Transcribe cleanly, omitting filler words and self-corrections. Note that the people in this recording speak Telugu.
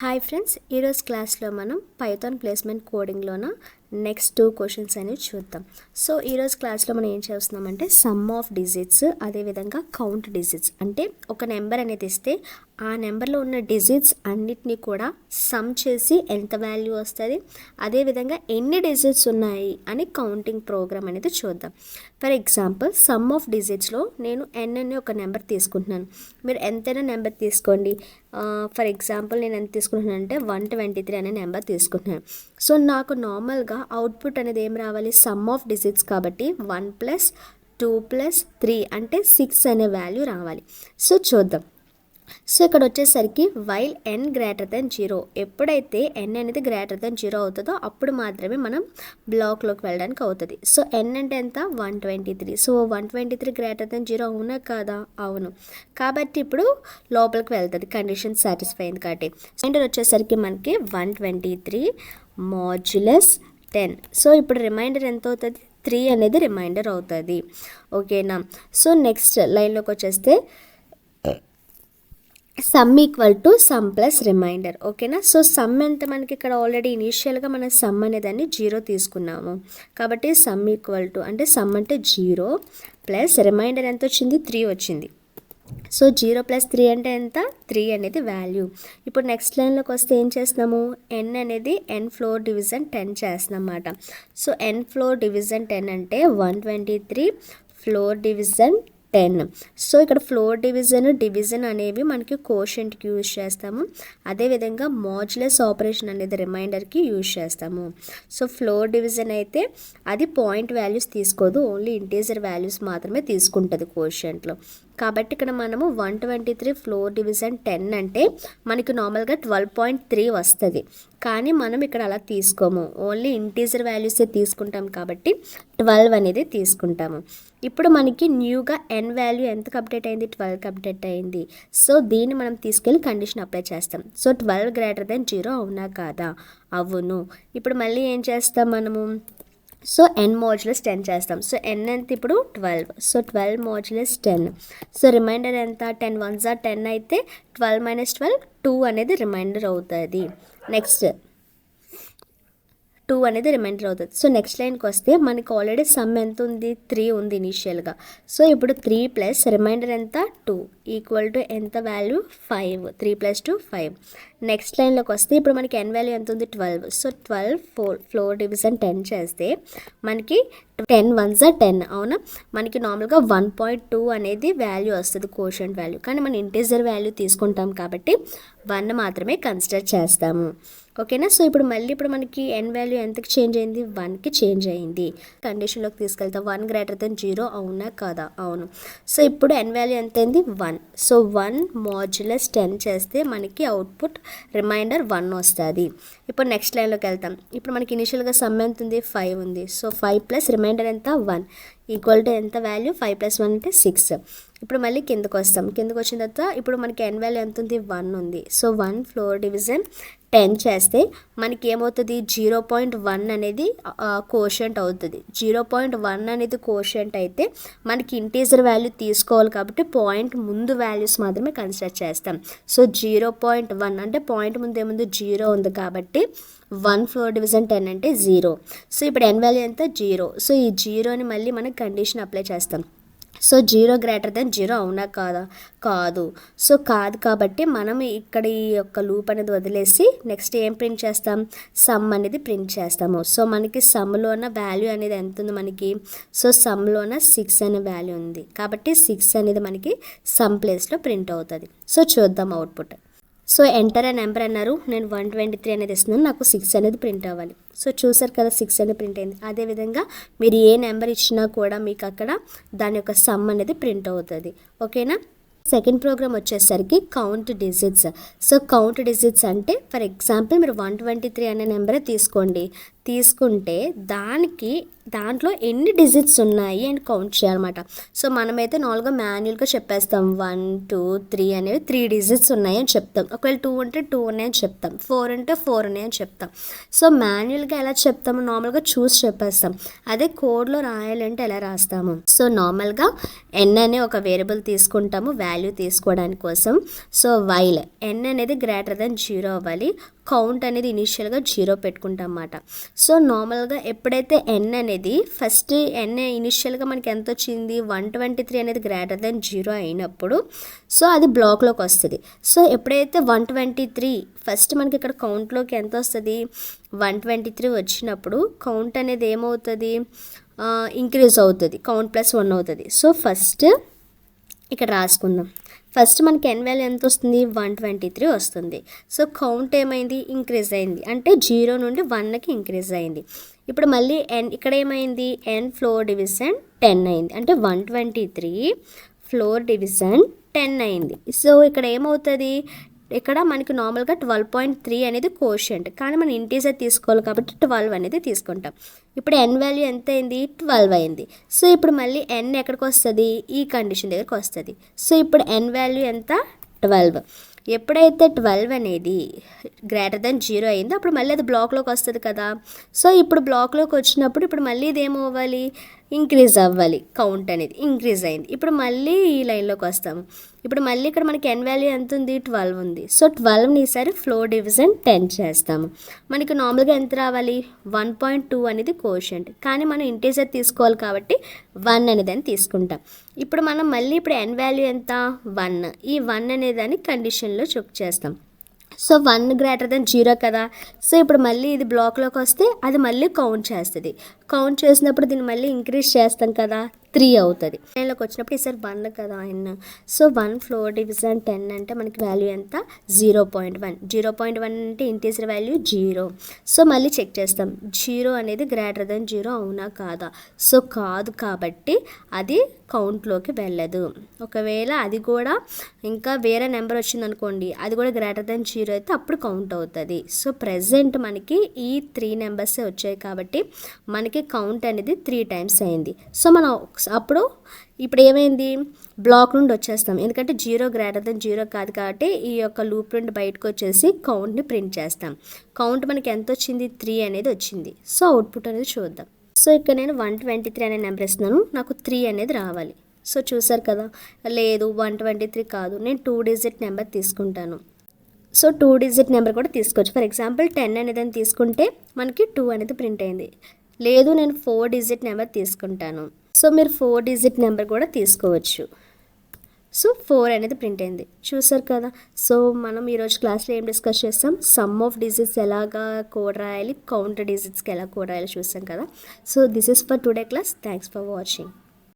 హాయ్ ఫ్రెండ్స్, ఈరోజు క్లాస్లో మనం పైథాన్ ప్లేస్మెంట్ కోడింగ్లోన నెక్స్ట్ 2 క్వశ్చన్స్ అనేవి చూద్దాం. సో ఈరోజు క్లాస్లో మనం ఏం చేస్తున్నామంటే సమ్ ఆఫ్ డిజిట్స్, అదేవిధంగా కౌంట్ డిజిట్స్. అంటే ఒక నెంబర్ అనేది ఇస్తే ఆ నెంబర్లో ఉన్న డిజిట్స్ అన్నిటినీ కూడా సమ్ చేసి ఎంత వాల్యూ వస్తుంది, అదేవిధంగా ఎన్ని డిజిట్స్ ఉన్నాయి అని కౌంటింగ్ ప్రోగ్రామ్ అనేది చూద్దాం. ఫర్ ఎగ్జాంపుల్, సమ్ ఆఫ్ డిజిట్స్లో నేను n అనే ఒక నెంబర్ తీసుకుంటున్నాను. మీరు ఎంతైనా నెంబర్ తీసుకోండి. ఫర్ ఎగ్జాంపుల్ నేను ఎంత తీసుకుంటున్నాను అంటే 123 అనే నెంబర్ తీసుకుంటున్నాను. సో నాకు నార్మల్గా అవుట్పుట్ అనేది ఏం రావాలి, సమ్ ఆఫ్ డిజిట్స్ కాబట్టి 1 + 2 + 3 అంటే 6 అనే వాల్యూ రావాలి. సో చూద్దాం. సో ఇక్కడ వచ్చేసరికి వైల్ n గ్రేటర్ దెన్ 0, ఎప్పుడైతే n అనేది గ్రేటర్ దెన్ 0 అవుతుందో అప్పుడు మాత్రమే మనం బ్లాక్లోకి వెళ్ళడానికి అవుతుంది. సో n అంటే ఎంత, 123. సో 123 గ్రేటర్ దెన్ 0 అవునా కాదా? అవును. కాబట్టి ఇప్పుడు లోపలికి వెళ్తుంది, కండిషన్ సాటిస్ఫై అయింది కాబట్టి. రిమైండర్ వచ్చేసరికి మనకి 123 మాడ్యులస్ 10. సో ఇప్పుడు రిమైండర్ ఎంత అవుతుంది, 3 అనేది రిమైండర్ అవుతుంది. ఓకేనా? సో నెక్స్ట్ లైన్లోకి వచ్చేస్తే sum equal to sum plus remainder. ఓకేనా? సో సమ్ ఎంత, మనకి ఇక్కడ ఆల్రెడీ ఇనీషియల్గా మనం సమ్ అనేదాన్ని 0 తీసుకున్నాము కాబట్టి సమ్ ఈక్వల్ టు అంటే సమ్ అంటే 0 ప్లస్ రిమైండర్ ఎంత వచ్చింది, 3 వచ్చింది. సో 0 + 3 అంటే ఎంత, 3 అనేది వాల్యూ. ఇప్పుడు నెక్స్ట్ లైన్లోకి వస్తే ఏం చేస్తున్నాము, n అనేది n ఫ్లోర్ డివిజన్ 10 చేస్తున్నాం అన్నమాట. సో n ఫ్లోర్ డివిజన్ 10 అంటే 123 ఫ్లోర్ డివిజన్ 10. సో ఇక్కడ ఫ్లోర్ డివిజన్ అనేవి మనకి కోషెంట్కి యూజ్ చేస్తాము, అదేవిధంగా మాడ్యులస్ ఆపరేషన్ అనేది రిమైండర్కి యూజ్ చేస్తాము. సో ఫ్లోర్ డివిజన్ అయితే అది పాయింట్ వాల్యూస్ తీసుకోదు, ఓన్లీ ఇంటీజర్ వాల్యూస్ మాత్రమే తీసుకుంటుంది కోషెంట్లో. కాబట్టి ఇక్కడ మనము 123 ఫ్లోర్ డివిజన్ 10 అంటే మనకి నార్మల్గా 12.3 వస్తుంది. కానీ మనం ఇక్కడ అలా తీసుకోము, ఓన్లీ ఇంటీజర్ వాల్యూసే తీసుకుంటాం కాబట్టి 12 అనేది తీసుకుంటాము. ఇప్పుడు మనకి న్యూగా n వాల్యూ ఎంతకు అప్డేట్ అయింది, 12కి అప్డేట్ అయింది. సో దీన్ని మనం తీసుకెళ్ళి కండిషన్ అప్లై చేస్తాం. సో 12 గ్రేటర్ దెన్ 0 అవునా కాదా? అవును. ఇప్పుడు మళ్ళీ ఏం చేస్తాం మనము, సో n మాడ్యులస్ 10 చేస్తాం. సో n ఎంత ఇప్పుడు 12. So 12 modulus 10. సో రిమైండర్ ఎంత, 10 1s are 10 అయితే 12 - 12 2 అనేది రిమైండర్ అవుతుంది. నెక్స్ట్ 2 అనేది రిమైండర్ అవుతుంది. సో నెక్స్ట్ లైన్కి వస్తే మనకి ఆల్రెడీ సమ్ ఎంత ఉంది, 3 ఉంది ఇనీషియల్గా. సో ఇప్పుడు 3 ప్లస్ రిమైండర్ ఎంత, 2 ఈక్వల్ టు ఎంత వాల్యూ, 5. 3 + 2 5. నెక్స్ట్ లైన్లోకి వస్తే ఇప్పుడు మనకి n వాల్యూ ఎంత ఉంది, 12. సో 12 ఫ్లోర్ డివిజన్ 10 చేస్తే మనకి 10 1s are 10 అవునా. మనకి నార్మల్గా 1.2 అనేది వాల్యూ వస్తుంది కోషెంట్ వాల్యూ, కానీ మనం ఇంటీజర్ వాల్యూ తీసుకుంటాం కాబట్టి 1 మాత్రమే కన్సిడర్ చేస్తాము. ఓకేనా? సో ఇప్పుడు మళ్ళీ మనకి n వాల్యూ ఎంతకి చేంజ్ అయింది, 1కి చేంజ్ అయింది. కండిషన్లోకి తీసుకెళ్తాం, 1 గ్రేటర్ దెన్ 0 అవునా కాదా? అవును. సో ఇప్పుడు n వాల్యూ ఎంత అయింది, 1. సో 1 మాడ్యులస్ 10 చేస్తే మనకి అవుట్పుట్ రిమైండర్ 1 వస్తుంది. ఇప్పుడు నెక్స్ట్ లైన్లోకి వెళ్తాం. ఇప్పుడు మనకి ఇనిషియల్గా సమ్ ఎంత ఉంది, 5 ఉంది. సో 5 ప్లస్ రిమైండర్ ఎంత, 1 ఈక్వల్ టు ఎంత వాల్యూ, 5 + 1 అంటే 6. ఇప్పుడు మళ్ళీ కిందకు వస్తాం. కిందకు వచ్చిన తర్వాత ఇప్పుడు మనకి n వాల్యూ ఎంత ఉంది, 1 ఉంది. సో 1 ఫ్లోర్ డివిజన్ 10 చేస్తే మనకి ఏమవుతుంది, 0.1 అనేది కోషెంట్ అవుతుంది. 0.1 అనేది కోషెంట్ అయితే మనకి ఇంటీజర్ వాల్యూ తీసుకోవాలి కాబట్టి పాయింట్ ముందు వాల్యూస్ మాత్రమే కన్సిడర్ చేస్తాం. సో 0.1 అంటే పాయింట్ ముందు ఏముంది, 0 ఉంది కాబట్టి 1 ఫ్లోర్ డివిజన్ 10 అంటే 0. సో ఇప్పుడు n వాల్యూ ఎంత, 0. సో ఈ 0ని మళ్ళీ మనం కండిషన్ అప్లై చేస్తాం. సో 0 గ్రేటర్ దెన్ 0 అవునా కాదా? కాదు. సో కాదు కాబట్టి మనం ఇక్కడ ఈ యొక్క లూప్ అనేది వదిలేసి నెక్స్ట్ ఏం ప్రింట్ చేస్తాం, సమ్ అనేది ప్రింట్ చేస్తాము. సో మనకి సమ్లో ఉన్న వాల్యూ అనేది ఎంత ఉంది మనకి, సో సమ్లో ఉన్న 6 అనే వాల్యూ ఉంది కాబట్టి 6 అనేది మనకి సమ్ ప్లేస్లో ప్రింట్ అవుతుంది. సో చూద్దాం అవుట్పుట్. సో ఎంటర్ అ నెంబర్ అన్నారు, నేను 123 అనేది ఇస్తున్నాను, నాకు 6 అనేది ప్రింట్ అవ్వాలి. సో చూసారు కదా, 6 అనేది ప్రింట్ అయింది. అదేవిధంగా మీరు ఏ నెంబర్ ఇచ్చినా కూడా మీకు అక్కడ దాని యొక్క సమ్ అనేది ప్రింట్ అవుతుంది. ఓకేనా? సెకండ్ ప్రోగ్రామ్ వచ్చేసరికి count digits. So count digits అంటే ఫర్ ఎగ్జాంపుల్ మీరు 123 అనే నెంబరే తీసుకోండి. తీసుకుంటే దాంట్లో ఎన్ని డిజిట్స్ ఉన్నాయి అని కౌంట్ చేయాలన్నమాట. సో మనమైతే నార్మల్గా మాన్యువల్గా చెప్పేస్తాం 1 2 3 అనేవి 3 డిజిట్స్ ఉన్నాయి అని చెప్తాం. ఒకవేళ 2 ఉంటే 2 ఉన్నాయని చెప్తాం, 4 ఉంటే 4 ఉన్నాయని చెప్తాం. సో మాన్యువల్గా ఎలా చెప్తాము, నార్మల్గా చూసి చెప్పేస్తాం. అదే కోడ్లో రాయాలంటే ఎలా రాస్తాము? సో నార్మల్గా n అనే ఒక వేరియబుల్ తీసుకుంటాము వాల్యూ తీసుకోవడానికి కోసం. సో వైల్ n అనేది గ్రేటర్ దెన్ 0 అవ్వాలి, కౌంట్ అనేది ఇనిషియల్గా 0 పెట్టుకుంటాం అన్నమాట. సో నార్మల్గా ఎప్పుడైతే n అనేది ఫస్ట్ n ఇనిషియల్గా మనకి ఎంత వచ్చింది 123 అనేది గ్రేటర్ దెన్ 0 అయినప్పుడు సో అది బ్లాక్లోకి వస్తుంది. సో ఎప్పుడైతే 123 ఫస్ట్ మనకి ఇక్కడ కౌంట్లోకి ఎంత వస్తుంది 123 వచ్చినప్పుడు కౌంట్ అనేది ఏమవుతుంది, ఇంక్రీజ్ అవుతుంది, కౌంట్ +1 అవుతుంది. సో ఫస్ట్ ఇక్కడ రాసుకుందాం. ఫస్ట్ మనకి n వాల్యూ ఎంత వస్తుంది 123 వస్తుంది. సో కౌంట్ ఏమైంది, ఇంక్రీజ్ అయింది, అంటే 0 నుండి 1కి ఇంక్రీజ్ అయింది. ఇప్పుడు మళ్ళీ ఇక్కడ ఏమైంది n ఫ్లోర్ డివిజన్ 10 అయింది, అంటే 123 ఫ్లోర్ డివిజన్ 10 అయింది. సో ఇక్కడ ఏమవుతుంది, ఇక్కడ మనకి నార్మల్గా 12.3 అనేది కోషియంట్, కానీ మనం ఇంటీజర్ తీసుకోవాలి కాబట్టి 12 అనేది తీసుకుంటాం. ఇప్పుడు n వాల్యూ ఎంత అయింది 12 అయింది. సో ఇప్పుడు మళ్ళీ n ఎక్కడికి వస్తుంది, ఈ కండిషన్ దగ్గరికి వస్తుంది. సో ఇప్పుడు n వాల్యూ ఎంత 12. ఎప్పుడైతే 12 అనేది గ్రేటర్ దెన్ 0 అయిందో అప్పుడు మళ్ళీ అది బ్లాక్లోకి వస్తుంది కదా. సో ఇప్పుడు బ్లాక్లోకి వచ్చినప్పుడు ఇప్పుడు మళ్ళీ ఇది ఏమవ్వాలి, ఇంక్రీజ్ అవ్వాలి, కౌంట్ అనేది ఇంక్రీజ్ అయింది. ఇప్పుడు మళ్ళీ ఈ లైన్లోకి వస్తాము. ఇప్పుడు మళ్ళీ ఇక్కడ మనకి n వాల్యూ ఎంత ఉంది 12 ఉంది. సో 12ని ఈసారి ఫ్లోర్ డివిజన్ 10 చేస్తాము. మనకి నార్మల్గా ఎంత రావాలి 1.2 అనేది కోషియంట్, కానీ మనం ఇంటీజర్ తీసుకోవాలి కాబట్టి 1 అనేదాన్ని తీసుకుంటాం. ఇప్పుడు మనం మళ్ళీ ఇప్పుడు n వాల్యూ ఎంత 1, ఈ 1 అనేదాన్ని కండిషన్లో చెక్ చేస్తాం. సో 1 గ్రేటర్ దెన్ 0 కదా. సో ఇప్పుడు మళ్ళీ ఇది బ్లాక్లోకి వస్తే అది మళ్ళీ కౌంట్ చేస్తుంది. కౌంట్ చేసినప్పుడు దీన్ని మళ్ళీ ఇంక్రీజ్ చేస్తాం కదా, 3 అవుతుంది. 10లోకి వచ్చినప్పుడు ఈసారి 1 కదా n. సో 1 ఫ్లోర్ డివిజన్ 10 అంటే మనకి వాల్యూ ఎంత 0.1. 0.1 అంటే ఇంటీజర్ వాల్యూ 0. సో మళ్ళీ చెక్ చేస్తాం 0 అనేది గ్రేటర్ దెన్ 0 అవునా కాదా. సో కాదు కాబట్టి అది కౌంట్లోకి వెళ్ళదు. ఒకవేళ అది కూడా ఇంకా వేరే నెంబర్ వచ్చింది అనుకోండి, అది కూడా గ్రేటర్ దెన్ 0 అయితే అప్పుడు కౌంట్ అవుతుంది. సో ప్రెజెంట్ మనకి ఈ 3 నెంబర్సే వచ్చాయి కాబట్టి మనకి కౌంట్ అనేది 3 టైమ్స్ అయింది. సో మనం అప్పుడు ఇప్పుడు ఏమైంది బ్లాక్ నుండి వచ్చేస్తాం, ఎందుకంటే 0 గ్రేటర్ దెన్ 0 కాదు కాబట్టి ఈ యొక్క లూప్ నుండి బయటకు వచ్చేసి కౌంట్ని ప్రింట్ చేస్తాం. కౌంట్ మనకి ఎంత వచ్చింది 3 అనేది వచ్చింది. సో అవుట్పుట్ అనేది చూద్దాం. సో ఇక్కడ నేను 123 అనే నెంబర్ ఇస్తున్నాను, నాకు 3 అనేది రావాలి. సో చూసారు కదా, లేదు 123 కాదు, నేను 2 డిజిట్ నెంబర్ తీసుకుంటాను. సో 2 డిజిట్ నెంబర్ కూడా తీసుకోవచ్చు. ఫర్ ఎగ్జాంపుల్ 10 అనేది తీసుకుంటే మనకి 2 అనేది ప్రింట్ అయింది. లేదు నేను 4 డిజిట్ నెంబర్ తీసుకుంటాను. సో మీరు 4 డిజిట్ నెంబర్ కూడా తీసుకోవచ్చు. సో 4 అనేది ప్రింట్ అయింది. చూసారు కదా. సో మనం ఈరోజు క్లాస్లో ఏం డిస్కస్ చేస్తాం, సమ్ ఆఫ్ డిజిట్స్ ఎలాగా కోడ్ రాయాలి, కౌంటర్ డిజిట్స్కి ఎలా కోడ్ రాయాలి చూస్తాం కదా. So this is for today class. Thanks for watching.